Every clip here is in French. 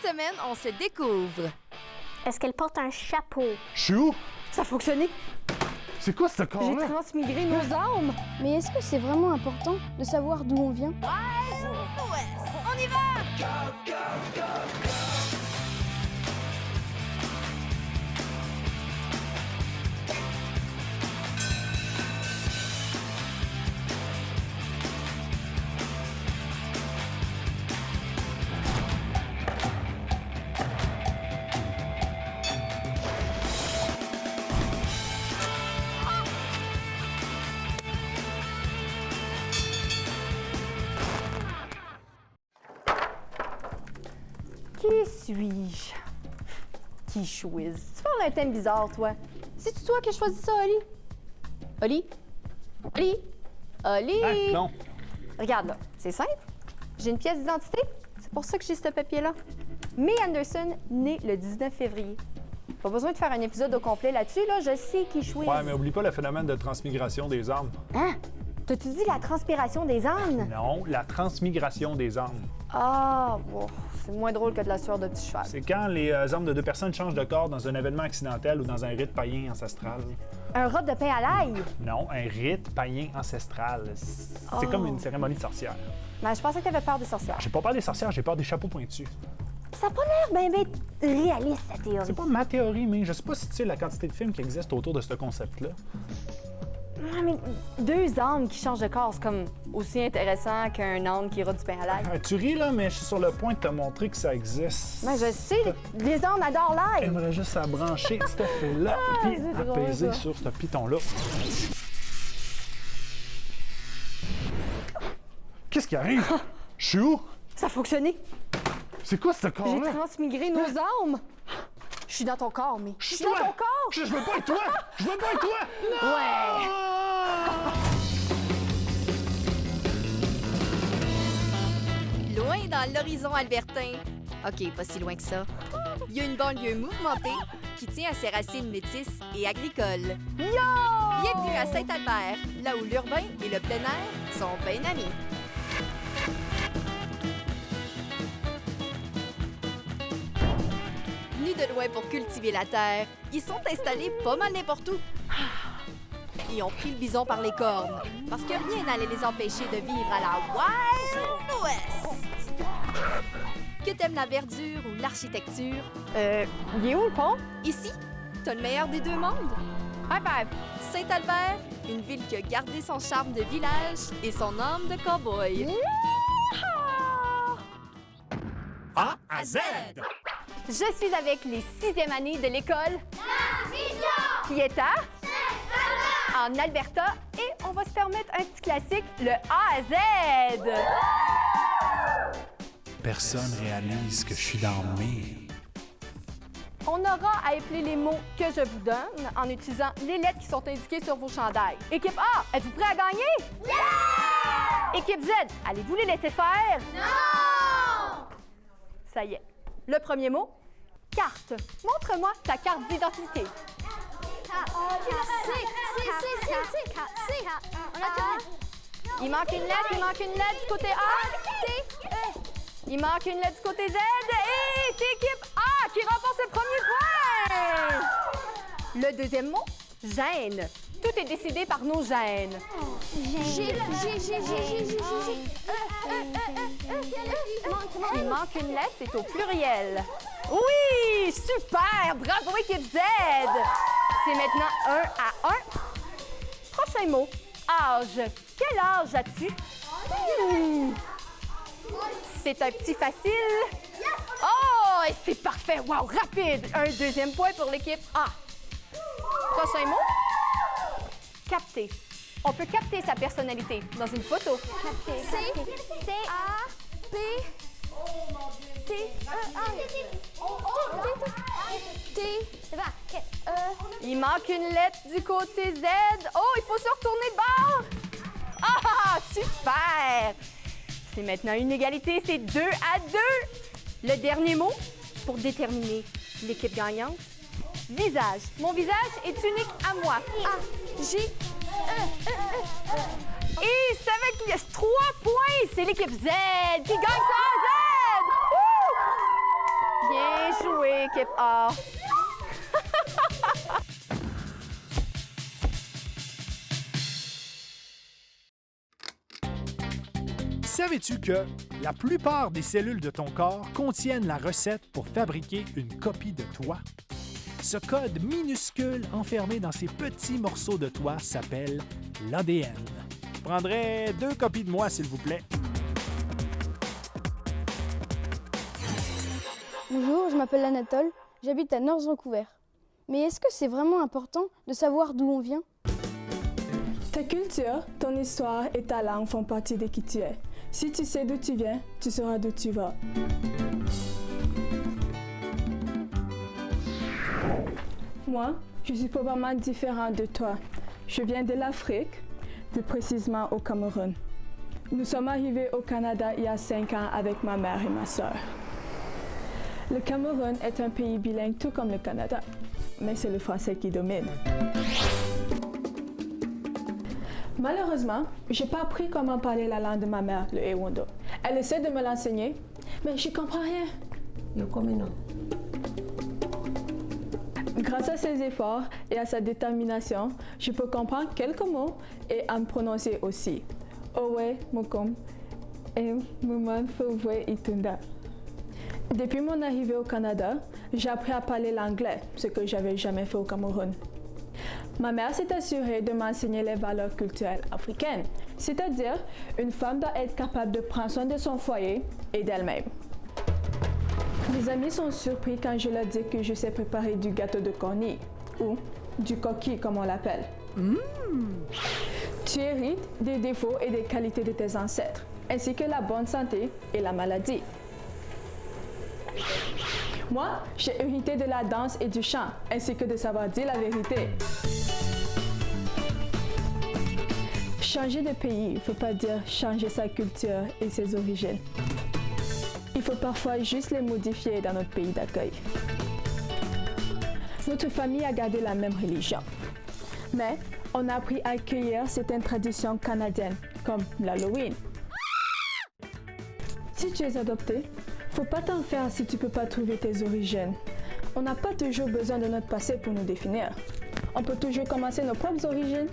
Cette semaine, on se découvre. Est-ce qu'elle porte un chapeau? Je suis où? Ça a fonctionné. C'est quoi ce J'ai corps-là? transmigré nos âmes. Mais est-ce que c'est vraiment important de savoir d'où on vient? Wild West! On y va! Qui suis-je? Qui choisis? Tu parles d'un thème bizarre, toi. C'est-tu toi qui as choisi ça, Oli? Oli? Oli? Oli? Ah, non. Regarde là, c'est simple. J'ai une pièce d'identité. C'est pour ça que j'ai ce papier-là. May Anderson, née le 19 février. Pas besoin de faire un épisode au complet là-dessus, là. Je sais qui choisit. Ouais, mais oublie pas le phénomène de transmigration des âmes. Hein? T'as-tu dit la transpiration des ânes? Non, la transmigration des âmes. Ah, bon, c'est moins drôle que de la sueur de petit cheval. C'est quand les âmes de deux personnes changent de corps dans un événement accidentel ou dans un rite païen ancestral. Un rot de pain à l'ail? Non, un rite païen ancestral. C'est comme une cérémonie de sorcière. Ben, je pensais que t'avais peur des sorcières. J'ai pas peur des sorcières, j'ai peur des chapeaux pointus. Ça a pas l'air bien réaliste, ta théorie. C'est pas ma théorie, mais je sais pas si tu sais la quantité de films qui existent autour de ce concept-là. Ah, mais deux âmes qui changent de corps, c'est comme aussi intéressant qu'un âne qui rôde du pain à l'ail. Tu ris, là, mais je suis sur le point de te montrer que ça existe. Ben, je sais, les ânes adorent l'ail. J'aimerais juste à brancher cette fille-là, puis c'est drôle, apaiser ça. sur ce piton-là. Qu'est-ce qui arrive? Je suis où? Ça a fonctionné. C'est quoi ce J'ai corps-là? transmigré nos âmes. Je suis dans ton corps, mais... Je suis dans Toi! ton corps! Je veux pas être toi! Je veux pas être toi! Non! Ouais! Loin dans l'horizon albertain, OK, pas si loin que ça, il y a une banlieue mouvementée qui tient à ses racines métisses et agricoles. Bienvenue à Saint-Albert, là où l'urbain et le plein air sont bien amis. Venus de loin pour cultiver la terre, ils sont installés pas mal n'importe où. Ils ont pris le bison par les cornes, parce que rien n'allait les empêcher de vivre à la Wild West. Que t'aimes la verdure ou l'architecture, Il est où le pont? ici, t'as le meilleur des deux mondes. High five! Saint-Albert, une ville qui a gardé son charme de village et son âme de cow-boy. A à Z! Je suis avec les 6e années de l'école qui est à en Alberta et on va se permettre un petit classique, le A à Z. Personne réalise que je suis dans mes. On aura à épeler les mots que je vous donne en utilisant les lettres qui sont indiquées sur vos chandails. Équipe A, êtes-vous prêts à gagner? Yeah! Équipe Z, allez-vous les laisser faire? Non! Ça y est. Le premier mot, carte. Montre-moi ta carte d'identité. Il manque une lettre du côté A. Il manque une lettre du côté Z. Et c'est l'équipe A qui remporte le premier point. Le deuxième mot, gêne. Tout est décidé par nos gènes. Il manque une lettre, c'est au pluriel. Oui, super! Bravo, équipe Z! C'est maintenant 1 à 1. Prochain mot, âge. Quel âge as-tu? C'est un petit facile. Oh, et c'est parfait! Wow, rapide! Un deuxième point pour l'équipe A. Prochain mot, capter. On peut capter sa personnalité dans une photo. Il manque une lettre du côté Z. Oh, il faut se retourner de bord. Ah, super! C'est maintenant une égalité, c'est 2 à 2. Le dernier mot pour déterminer l'équipe gagnante. Visage. Mon visage est unique à moi. Et c'est avec les 3 points, c'est l'équipe Z qui gagne ça, Z! Wouh! joué, équipe A. Savais-tu que la plupart des cellules de ton corps contiennent la recette pour fabriquer une copie de toi? Ce code minuscule enfermé dans ces petits morceaux de toi s'appelle l'ADN. Je prendrais 2 copies de moi, s'il vous plaît. Bonjour, je m'appelle Anatole, j'habite à North Vancouver. Mais est-ce que c'est vraiment important de savoir d'où on vient? Ta culture, ton histoire et ta langue font partie de qui tu es. Si tu sais d'où tu viens, tu sauras d'où tu vas. Moi, je suis probablement différent de toi. Je viens de l'Afrique, plus précisément au Cameroun. Nous sommes arrivés au Canada il y a 5 ans avec ma mère et ma sœur. Le Cameroun est un pays bilingue tout comme le Canada, mais c'est le français qui domine. Malheureusement, je n'ai pas appris comment parler la langue de ma mère, le Ewondo. Elle essaie de me l'enseigner, mais je ne comprends rien. Grâce à ses efforts et à sa détermination, je peux comprendre quelques mots et à me prononcer aussi. Owe, Mokom, et Muman Fouwe Itunda. Depuis mon arrivée au Canada, j'ai appris à parler l'anglais, ce que je n'avais jamais fait au Cameroun. Ma mère s'est assurée de m'enseigner les valeurs culturelles africaines, c'est-à-dire une femme doit être capable de prendre soin de son foyer et d'elle-même. Mes amis sont surpris quand je leur dis que je sais préparer du gâteau de cornille, ou du coquille comme on l'appelle. Tu hérites des défauts et des qualités de tes ancêtres, ainsi que la bonne santé et la maladie. Moi, j'ai hérité de la danse et du chant, ainsi que de savoir dire la vérité. Changer de pays ne veut pas dire changer sa culture et ses origines. Il faut parfois juste les modifier dans notre pays d'accueil. Notre famille a gardé la même religion, mais on a appris à accueillir certaines traditions canadiennes, comme l'Halloween. Si tu es adopté, faut pas t'en faire si tu peux pas trouver tes origines. On n'a pas toujours besoin de notre passé pour nous définir. On peut toujours commencer nos propres origines.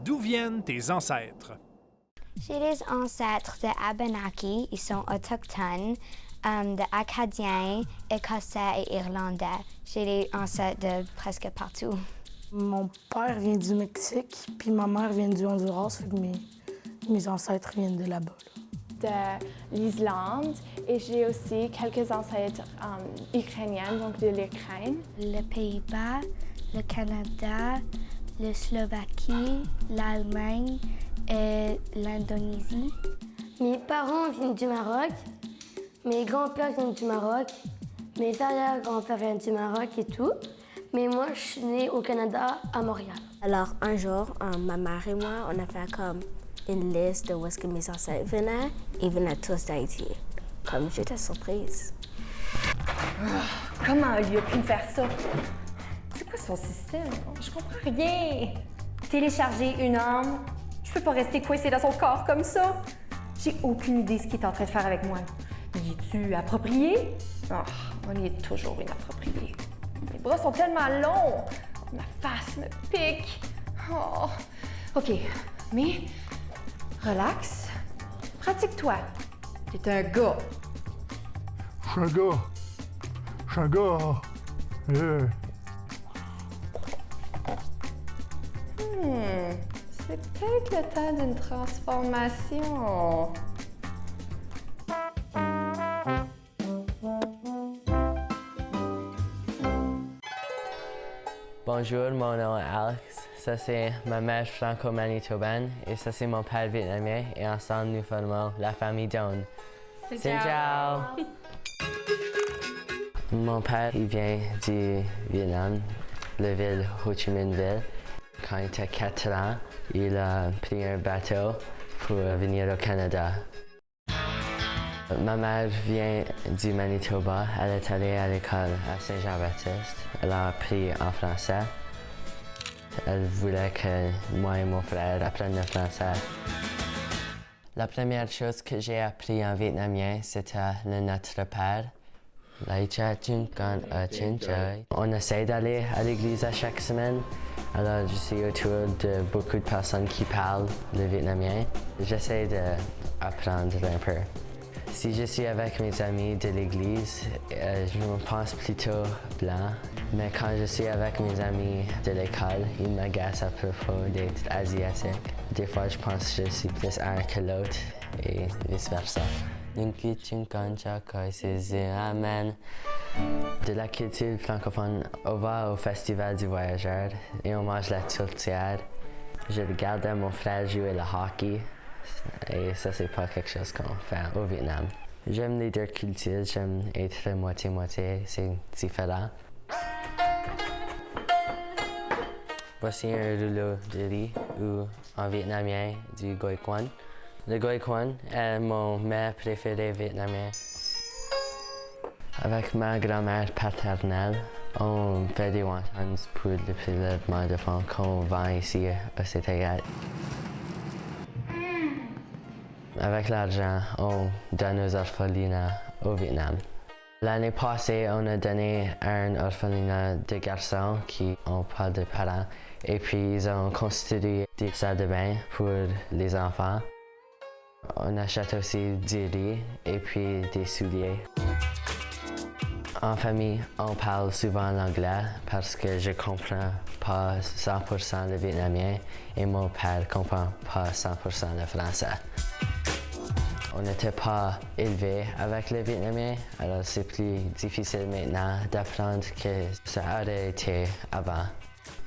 D'où viennent tes ancêtres? J'ai des ancêtres de Abenaki, ils sont autochtones, de Acadiens, Écossais et Irlandais. J'ai des ancêtres de presque partout. Mon père vient du Mexique, puis ma mère vient du Honduras, fait que mes ancêtres viennent de là-bas. De l'Islande et j'ai aussi quelques ancêtres ukrainiens, donc de l'Ukraine. Les Pays-Bas, le Canada, la Slovaquie, l'Allemagne et l'Indonésie. Mes parents viennent du Maroc, mes grands-pères viennent du Maroc, mes arrière-grands-pères viennent du Maroc et tout. Mais moi, je suis née au Canada, à Montréal. Alors, un jour, ma mère et moi, on a fait comme une liste de où est-ce que mes ancêtres venaient. Ils venaient tous d'Haïti. Comme j'étais surprise. Comment lui a pu me faire ça? C'est quoi son système? Je comprends rien. Télécharger une âme? Je peux pas rester coincée dans son corps comme ça. J'ai aucune idée de ce qu'il est en train de faire avec moi. Y es-tu approprié? Oh, on y est toujours inapproprié. Mes bras sont tellement longs. Ma face me pique. Oh. OK, mais relax. Pratique-toi. T'es un gars. Je suis un gars. Je suis un gars. C'est peut-être le temps d'une transformation. Bonjour, mon nom est Alex. Ça, c'est ma mère franco-manitobaine et ça, c'est mon père vietnamien. Et ensemble, nous formons la famille Don. Xin chào! Mon père, il vient du Vietnam, la ville Ho Chi Minh Ville. Quand il était 4 ans, il a pris un bateau pour venir au Canada. Ma mère vient du Manitoba. Elle est allée à l'école à Saint-Jean-Baptiste. Elle a appris en français. Elle voulait que moi et mon frère apprennent le français. La première chose que j'ai appris en vietnamien, c'était le Notre Père. On essaie d'aller à l'église à chaque semaine. Alors, je suis autour de beaucoup de personnes qui parlent le vietnamien. J'essaie d'apprendre un peu. Si je suis avec mes amis de l'église, je me pense plutôt blanc. Mais quand je suis avec mes amis de l'école, ils m'agacent à propos d'être asiatique. Des fois, je pense que je suis plus un que l'autre et vice-versa. Amen. De la culture francophone, on va au Festival du Voyageur et on mange la tourtière. Je regardais mon frère jouer le hockey et ça, c'est pas quelque chose qu'on fait au Vietnam. J'aime les deux cultures, j'aime être moitié-moitié, c'est différent. Voici un rouleau de riz ou en vietnamien du goi quan. Le goi quan est mon mets préféré vietnamien. Avec ma grand-mère paternelle, on fait des wontons pour le prélèvement de fonds qu'on vend ici au Cétégat. Avec l'argent, on donne aux orphelinats au Vietnam. L'année passée, on a donné à un orphelinat de garçons qui n'ont pas de parents. Et puis, ils ont construit des salles de bain pour les enfants. On achète aussi du riz et puis des souliers. En famille, on parle souvent l'anglais parce que je comprends pas 100% le vietnamien et mon père comprend pas 100% le français. On n'était pas élevé avec le vietnamien, alors c'est plus difficile maintenant d'apprendre que ça aurait été avant.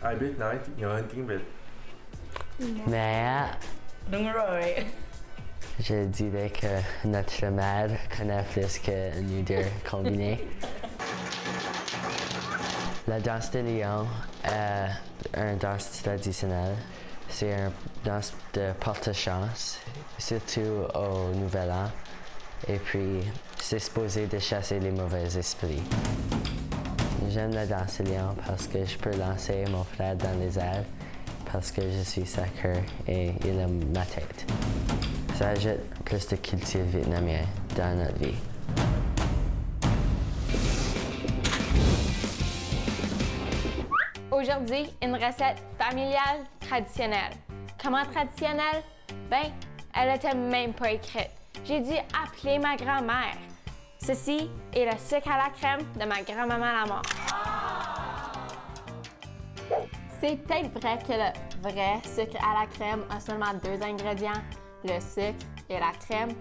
Ai biết nói nhiều tiếng Việt? Mais Đúng rồi. je dirais que notre mère connaît plus que nous deux combinés. La danse de lion est une danse traditionnelle. C'est une danse de porte-chance, surtout au Nouvel An. Et puis, c'est supposé de chasser les mauvais esprits. J'aime la danse de lion parce que je peux lancer mon frère dans les airs, parce que je suis soccer et il aime ma tête. Ça ajoute plus de culture vietnamienne dans notre vie. Aujourd'hui, une recette familiale traditionnelle. Comment traditionnelle? Ben, elle n'était même pas écrite. J'ai dû appeler ma grand-mère. Ceci est le sucre à la crème de ma grand-maman la mort. C'est peut-être vrai que le vrai sucre à la crème a seulement 2 ingrédients, le sucre et la crème,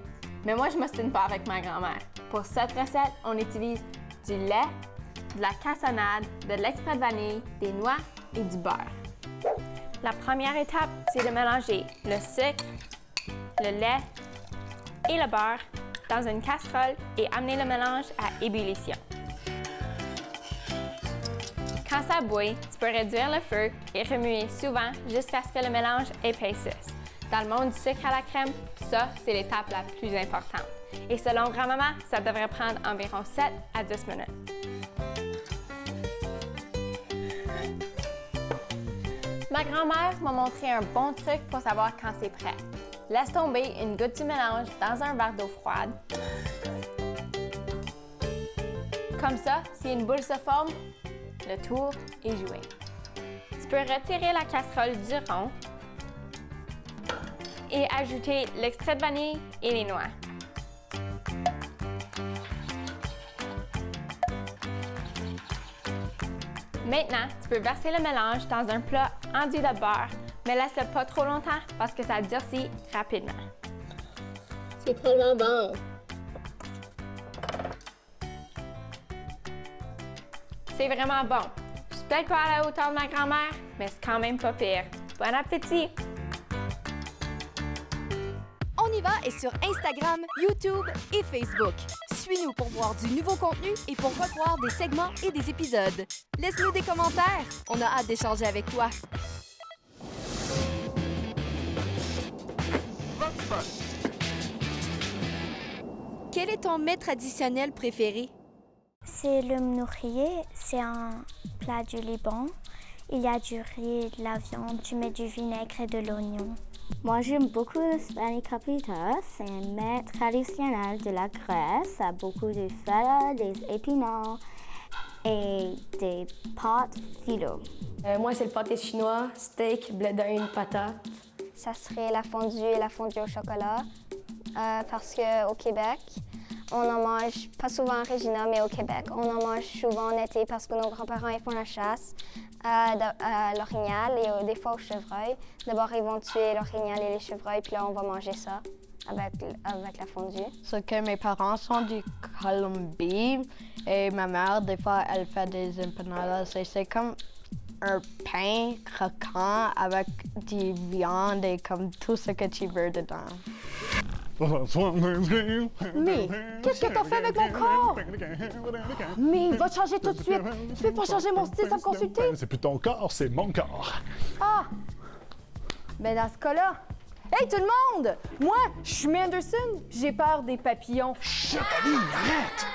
mais moi je ne m'ostine pas avec ma grand-mère. Pour cette recette, on utilise du lait, de la cassonade, de l'extrait de vanille, des noix et du beurre. La première étape, c'est de mélanger le sucre, le lait et le beurre dans une casserole et amener le mélange à ébullition. Quand ça bouille, tu peux réduire le feu et remuer souvent jusqu'à ce que le mélange épaississe. Dans le monde du sucre à la crème, ça, c'est l'étape la plus importante. Et selon grand-maman, ça devrait prendre environ 7 à 10 minutes. Ma grand-mère m'a montré un bon truc pour savoir quand c'est prêt. Laisse tomber une goutte du mélange dans un verre d'eau froide. Comme ça, si une boule se forme, le tour est joué. Tu peux retirer la casserole du rond et ajouter l'extrait de vanille et les noix. Maintenant, tu peux verser le mélange dans un plat enduit de beurre, mais laisse-le pas trop longtemps parce que ça durcit rapidement. C'est tellement bon! C'est vraiment bon. Je suis peut-être pas à la hauteur de ma grand-mère, mais c'est quand même pas pire. Bon appétit! On y va est sur Instagram, YouTube et Facebook. Suis-nous pour voir du nouveau contenu et pour revoir des segments et des épisodes. Laisse-nous des commentaires. On a hâte d'échanger avec toi. Quel est ton mets traditionnel préféré? C'est le mnoukhiyeh, c'est un plat du Liban. Il y a du riz, de la viande, tu mets du vinaigre et de l'oignon. Moi, j'aime beaucoup le spaghetti capita. C'est un mets traditionnel de la Grèce. A beaucoup de feta, des épinards et des pâtes phyllo. Moi, c'est le pâté chinois, steak, blé d'Inde, patate. Ça serait la fondue et la fondue au chocolat. Parce qu'au Québec, on en mange, pas souvent à Regina, mais au Québec, on en mange souvent en été parce que nos grands-parents ils font la chasse à l'orignal et des fois au chevreuil. D'abord, ils vont tuer l'orignal et les chevreuils, puis là, on va manger ça avec la fondue. C'est que mes parents sont du Colombie et ma mère, des fois, elle fait des empanadas et c'est comme un pain croquant avec du viande et comme tout ce que tu veux dedans. Mais qu'est-ce que t'as fait avec mon corps? Mais va te changer tout de suite. Tu peux pas changer mon style sans me consulter? C'est plus ton corps, c'est mon corps. Ah! Ben dans ce cas-là... Hey, tout le monde! Moi, je suis Manderson, j'ai peur des papillons. Chut, Ali, arrête!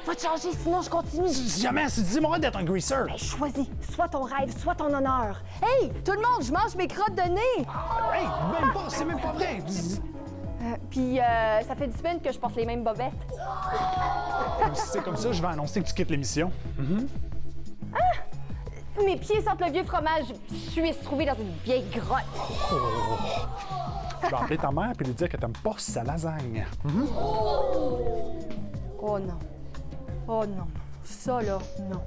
Va te changer, sinon je continue. Jamais, dis-moi d'être un greaser. Ben, choisis, soit ton rêve, soit ton honneur. Hey, tout le monde, je mange mes crottes de nez! Hey, même pas, c'est même pas vrai! Puis, ça fait 10 semaines que je porte les mêmes bobettes. Si c'est comme ça, je vais annoncer que tu quittes l'émission. Ah! Mes pieds sentent le vieux fromage suisse trouvé dans une vieille grotte. Je vais appeler ta mère et lui dire que t'aimes pas sa lasagne. Oh non. Oh non. Ça, là, non.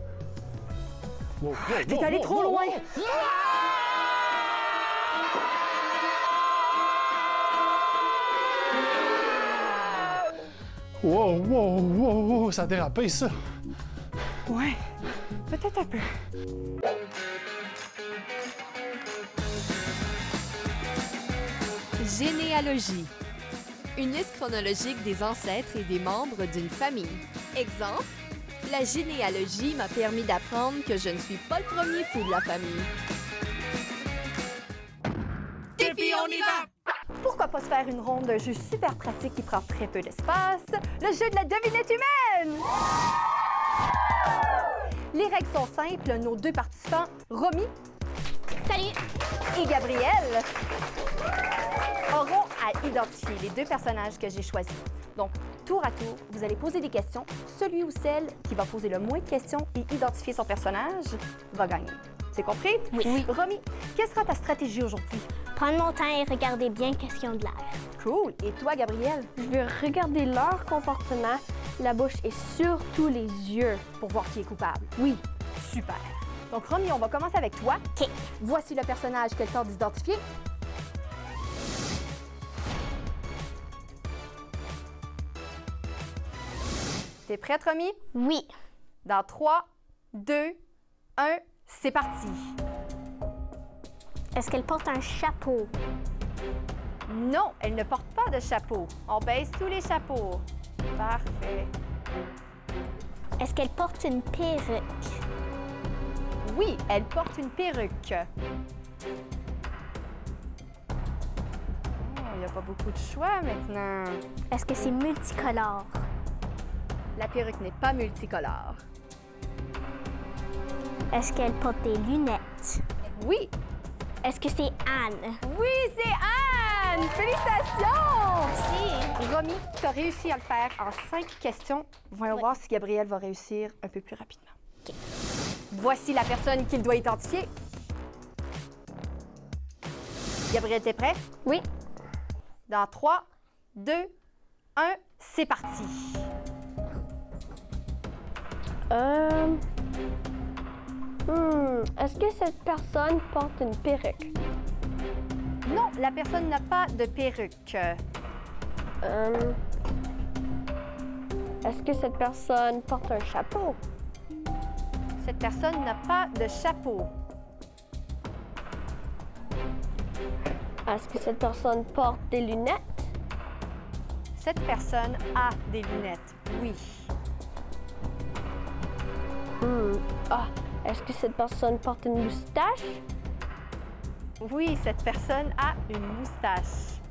Wow, T'es allé trop loin! Wow, ça a dérapé, ça. Ouais, peut-être un peu. Généalogie. Une liste chronologique des ancêtres et des membres d'une famille. Exemple, la généalogie m'a permis d'apprendre que je ne suis pas le premier fou de la famille. Défi, on y va! Pourquoi pas se faire une ronde d'un jeu super pratique qui prend très peu d'espace, le jeu de la devinette humaine! Les règles sont simples. Nos deux participants, Romy Salut! et Gabriel, auront à identifier les deux personnages que j'ai choisis. Donc, tour à tour, vous allez poser des questions. Celui ou celle qui va poser le moins de questions et identifier son personnage va gagner. C'est compris? Oui. Romy, quelle sera ta stratégie aujourd'hui? Prendre mon temps et regarder bien qu'est-ce qu'ils ont de l'air. Cool. Et toi, Gabriel? Je vais regarder leur comportement, la bouche et surtout les yeux. Pour voir qui est coupable. Oui. Super. Donc, Romy, on va commencer avec toi. OK. Voici le personnage que le temps d'identifier. T'es prête, Romy? Oui. Dans 3, 2, 1, c'est parti. Est-ce qu'elle porte un chapeau? Non, elle ne porte pas de chapeau. On baisse tous les chapeaux. Parfait. Est-ce qu'elle porte une perruque? Oui, elle porte une perruque. Oh, il n'y a pas beaucoup de choix maintenant. Est-ce que c'est multicolore? La perruque n'est pas multicolore. Est-ce qu'elle porte des lunettes? Oui. Est-ce que c'est Anne? Oui, c'est Anne! Félicitations! Merci. Romy, tu as réussi à le faire en 5 questions. Voyons voir si Gabriel va réussir un peu plus rapidement. OK. Voici la personne qu'il doit identifier. Gabriel, t'es prêt? Oui. Dans 3, 2, 1, c'est parti. Est-ce que cette personne porte une perruque? Non, la personne n'a pas de perruque. Est-ce que cette personne porte un chapeau? Cette personne n'a pas de chapeau. Est-ce que cette personne porte des lunettes? Cette personne a des lunettes, oui. Est-ce que cette personne porte une moustache? Oui, cette personne a une moustache.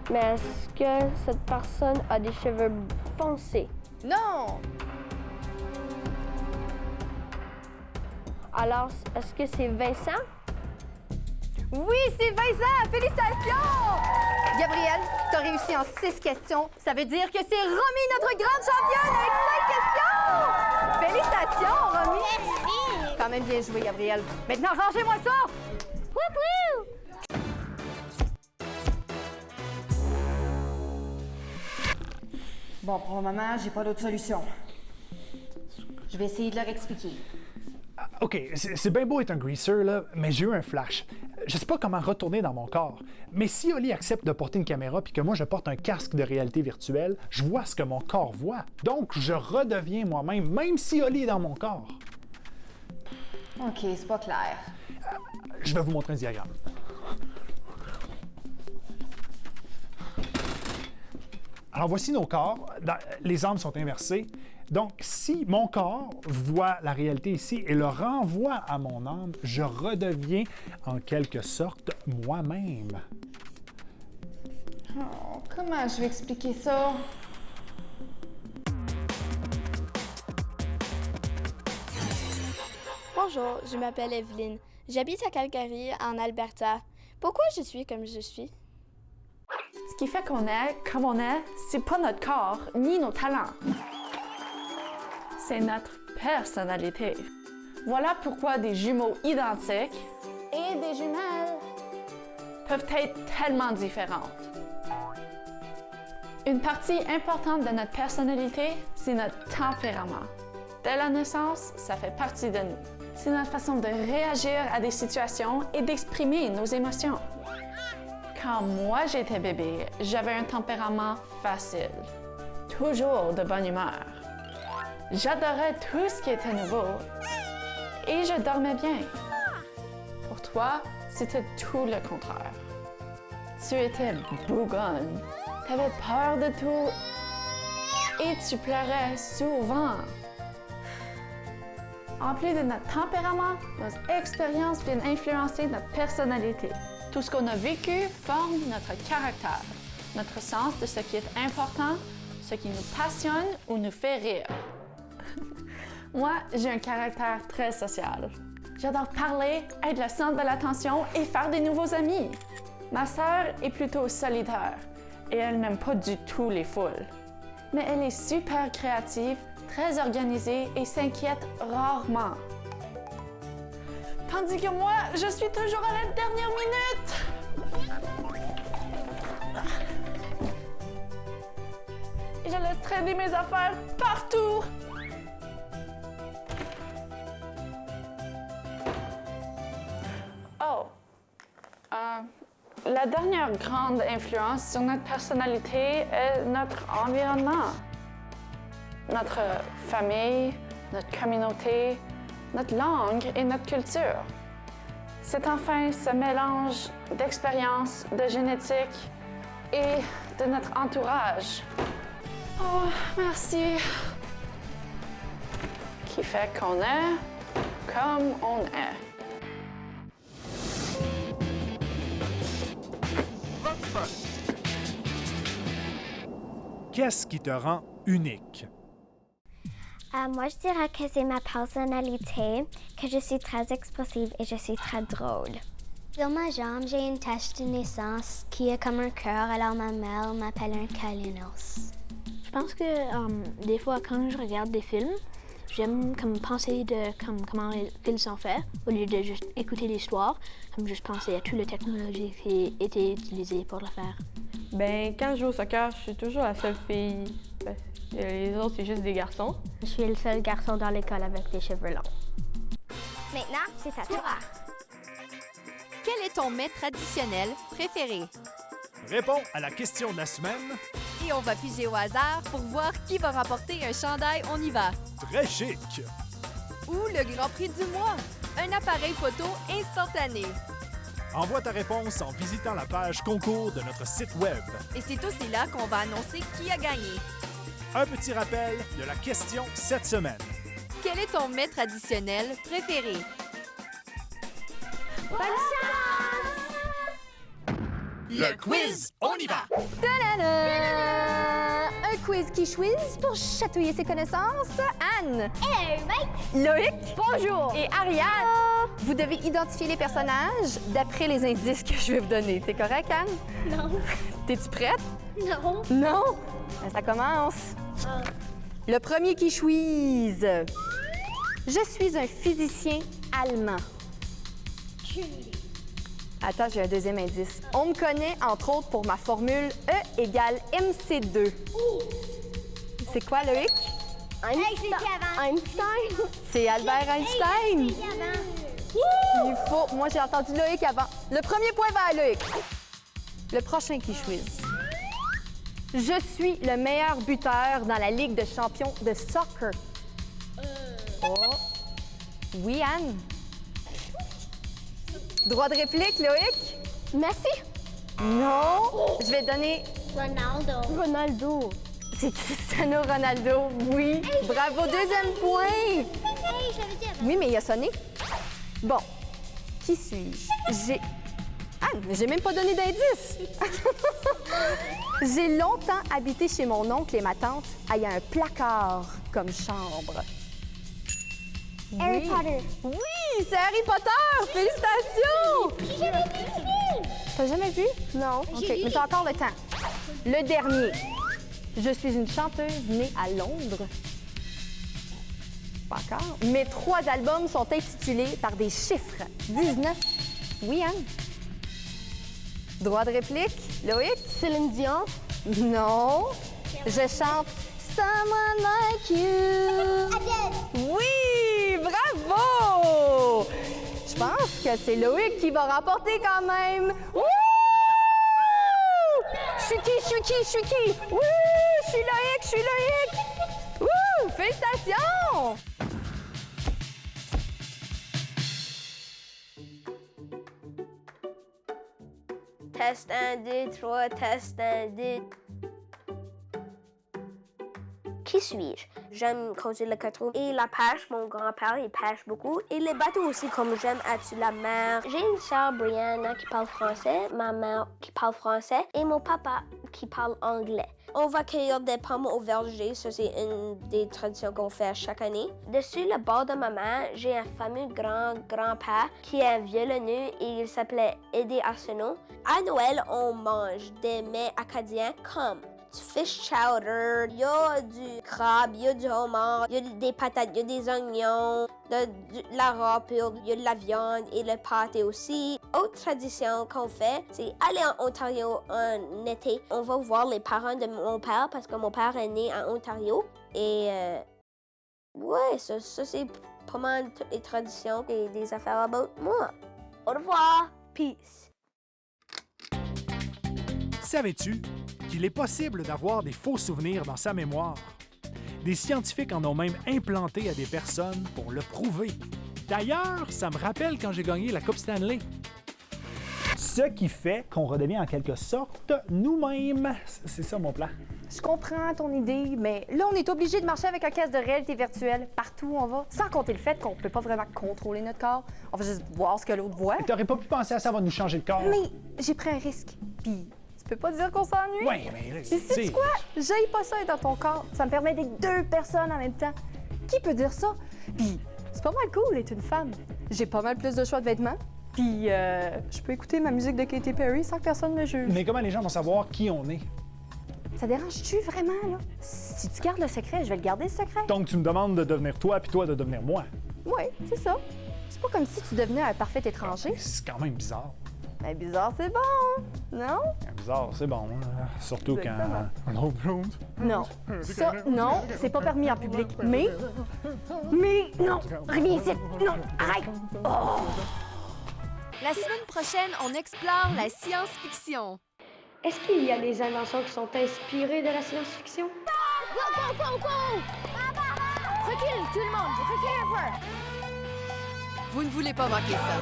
Mais est-ce que cette personne a des cheveux foncés? Non! Alors, est-ce que c'est Vincent? Oui, c'est Vincent! Félicitations! Gabrielle, tu as réussi en 6 questions. Ça veut dire que c'est Romy, notre grande championne, avec 5 questions! Félicitations, Romy! Merci! Quand même bien joué, Gabrielle. Maintenant, rangez-moi ça! Wouhou! Bon, pour le moment, j'ai pas d'autre solution. Je vais essayer de leur expliquer. OK, c'est bien beau être un greaser, là, mais j'ai eu un flash. Je sais pas comment retourner dans mon corps, mais si Oli accepte de porter une caméra puis que moi je porte un casque de réalité virtuelle, je vois ce que mon corps voit. Donc, je redeviens moi-même, même si Oli est dans mon corps. OK, c'est pas clair. Je vais vous montrer un diagramme. Alors, voici nos corps. Les angles sont inversés. Donc, si mon corps voit la réalité ici et le renvoie à mon âme, je redeviens en quelque sorte moi-même. Oh, comment je vais expliquer ça? Bonjour, je m'appelle Evelyne. J'habite à Calgary, en Alberta. Pourquoi je suis comme je suis? Ce qui fait qu'on est comme on est, c'est pas notre corps ni nos talents. C'est notre personnalité. Voilà pourquoi des jumeaux identiques et des jumelles peuvent être tellement différentes. Une partie importante de notre personnalité, c'est notre tempérament. Dès la naissance, ça fait partie de nous. C'est notre façon de réagir à des situations et d'exprimer nos émotions. Quand moi j'étais bébé, j'avais un tempérament facile, toujours de bonne humeur. J'adorais tout ce qui était nouveau et je dormais bien. Pour toi, c'était tout le contraire. Tu étais bougonne, tu avais peur de tout et tu pleurais souvent. En plus de notre tempérament, nos expériences viennent influencer notre personnalité. Tout ce qu'on a vécu forme notre caractère, notre sens de ce qui est important, ce qui nous passionne ou nous fait rire. Moi, j'ai un caractère très social. J'adore parler, être le centre de l'attention et faire des nouveaux amis. Ma sœur est plutôt solitaire et elle n'aime pas du tout les foules. Mais elle est super créative, très organisée et s'inquiète rarement. Tandis que moi, je suis toujours à la dernière minute. Et je laisse traîner mes affaires partout. Oh. La dernière grande influence sur notre personnalité est notre environnement. Notre famille, notre communauté, notre langue et notre culture. C'est enfin ce mélange d'expérience, de génétique et de notre entourage. Oh, merci. Qui fait qu'on est comme on est. Qu'est-ce qui te rend unique? Moi, je dirais que c'est ma personnalité, que je suis très expressive et je suis très drôle. Sur ma jambe, j'ai une tache de naissance qui est comme un cœur, alors ma mère m'appelle un Kalinos. Je pense que des fois, quand je regarde des films, j'aime comme penser de comment les films sont faits, au lieu de juste écouter l'histoire, comme juste penser à toute la technologie qui a été utilisée pour le faire. Ben, quand je joue au soccer, je suis toujours la seule fille. Ben, les autres, c'est juste des garçons. Je suis le seul garçon dans l'école avec des cheveux longs. Maintenant, c'est à toi. Quel est ton mets traditionnel préféré? Réponds à la question de la semaine. Et on va piger au hasard pour voir qui va remporter un chandail On y va. Très chic. Ou le Grand Prix du mois, un appareil photo instantané. Envoie ta réponse en visitant la page concours de notre site web. Et c'est aussi là qu'on va annoncer qui a gagné. Un petit rappel de la question cette semaine. Quel est ton mets traditionnel préféré? Bonne chance! Le quiz, on y va! Ta-da-da! Un un quiz qui chouise pour chatouiller ses connaissances. Anne. Hello, mate. Loïc. Bonjour. Et Ariane. Vous devez identifier les personnages d'après les indices que je vais vous donner. T'es correct, Anne? Non. T'es-tu prête? Non. Non? Ben, ça commence. Le premier qui chouise. Je suis un physicien allemand. Attends, j'ai un deuxième indice. On me connaît, entre autres, pour ma formule E égale MC2. C'est quoi, Loïc? Einstein. C'est Albert Einstein. Il faut... Moi, j'ai entendu Loïc avant. Le premier point va à Loïc. Le prochain qui chouise. Je suis le meilleur buteur dans la Ligue de champions de soccer. Oh. Oui, Anne? Droit de réplique, Loïc? Messi. Non. Je vais donner... Ronaldo. C'est Cristiano Ronaldo, oui. Bravo, deuxième point. Hey, j'avais dit avant. Oui, mais il a sonné. Bon, qui suis-je? Anne, j'ai même pas donné d'indice. J'ai longtemps habité chez mon oncle et ma tante. Il y a un placard comme chambre. Harry Potter. Oui, c'est Harry Potter! Félicitations! J'ai jamais vu le film. T'as jamais vu? Non. OK, mais t'as encore le temps. Le dernier. Je suis une chanteuse née à Londres. Pas encore. Mes 3 albums sont intitulés par des chiffres. 19. Oui, Anne? Droit de réplique, Loïc? Céline Dion. Non. Je chante Someone Like You. Adele. Oui, bravo! Je pense que c'est Loïc qui va remporter quand même. Wouh! Je suis qui? Wouh! Je suis Loïc! Wouh! Félicitations! Test 1, 2, 3, test 1, 2. Qui suis-je? J'aime conduire le bateau et la pêche. Mon grand-père, il pêche beaucoup. Et les bateaux aussi, comme j'aime être sur la mer. J'ai une sœur, Brianna, qui parle français, ma mère qui parle français et mon papa qui parle anglais. On va cueillir des pommes au verger. Ça, c'est une des traditions qu'on fait chaque année. Dessus le bord de ma main, j'ai un fameux grand-père qui est un violonneux et il s'appelait Eddie Arsenault. À Noël, on mange des mets acadiens comme du fish chowder, il y a du crabe, il y a du homard, il y a des patates, il y a des oignons, de la râpure, il y a de la viande et le pâté aussi. Autre tradition qu'on fait, c'est aller en Ontario en été. On va voir les parents de mon père parce que mon père est né en Ontario. Et ouais, ça c'est pas mal toutes les traditions et des affaires about moi. Au revoir, peace. Savais-tu qu'il est possible d'avoir des faux souvenirs dans sa mémoire? Des scientifiques en ont même implanté à des personnes pour le prouver. D'ailleurs, ça me rappelle quand j'ai gagné la Coupe Stanley. Ce qui fait qu'on redevient en quelque sorte nous-mêmes. C'est ça mon plan. Je comprends ton idée, mais là, on est obligé de marcher avec un casque de réalité virtuelle partout où on va, sans compter le fait qu'on peut pas vraiment contrôler notre corps. On va juste voir ce que l'autre voit. T'aurais pas pu penser à ça avant de nous changer de corps? Mais j'ai pris un risque, puis tu peux pas dire qu'on s'ennuie. Oui, mais là, c'est... sais-tu quoi? J'aille pas ça être dans ton corps. Ça me permet d'être 2 personnes en même temps. Qui peut dire ça? Puis c'est pas mal cool d'être une femme. J'ai pas mal plus de choix de vêtements. Puis je peux écouter ma musique de Katy Perry sans que personne me juge. Mais comment les gens vont savoir qui on est? Ça dérange-tu vraiment, là? Si tu gardes le secret, je vais le garder, le secret. Donc tu me demandes de devenir toi, puis toi de devenir moi? Oui, c'est ça. C'est pas comme si tu devenais un parfait étranger. C'est quand même bizarre. Ben, bizarre, c'est bon, non? Bizarre, c'est bon. Hein? Surtout Exactement. quand... Non. Ça, non, c'est pas permis en public. Mais, non! Reviens ici! Non! Arrête! Oh! La semaine prochaine, on explore la science-fiction. Est-ce qu'il y a des inventions qui sont inspirées de la science-fiction? Go! Recule, tout le monde! Recule un peu! Vous ne voulez pas manquer ça.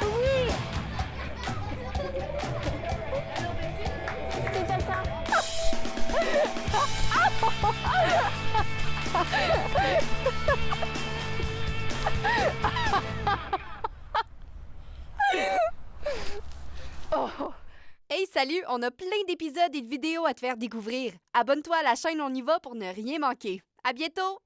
Oui! C'est le temps. Hey, salut! On a plein d'épisodes et de vidéos à te faire découvrir. Abonne-toi à la chaîne On y va pour ne rien manquer. À bientôt!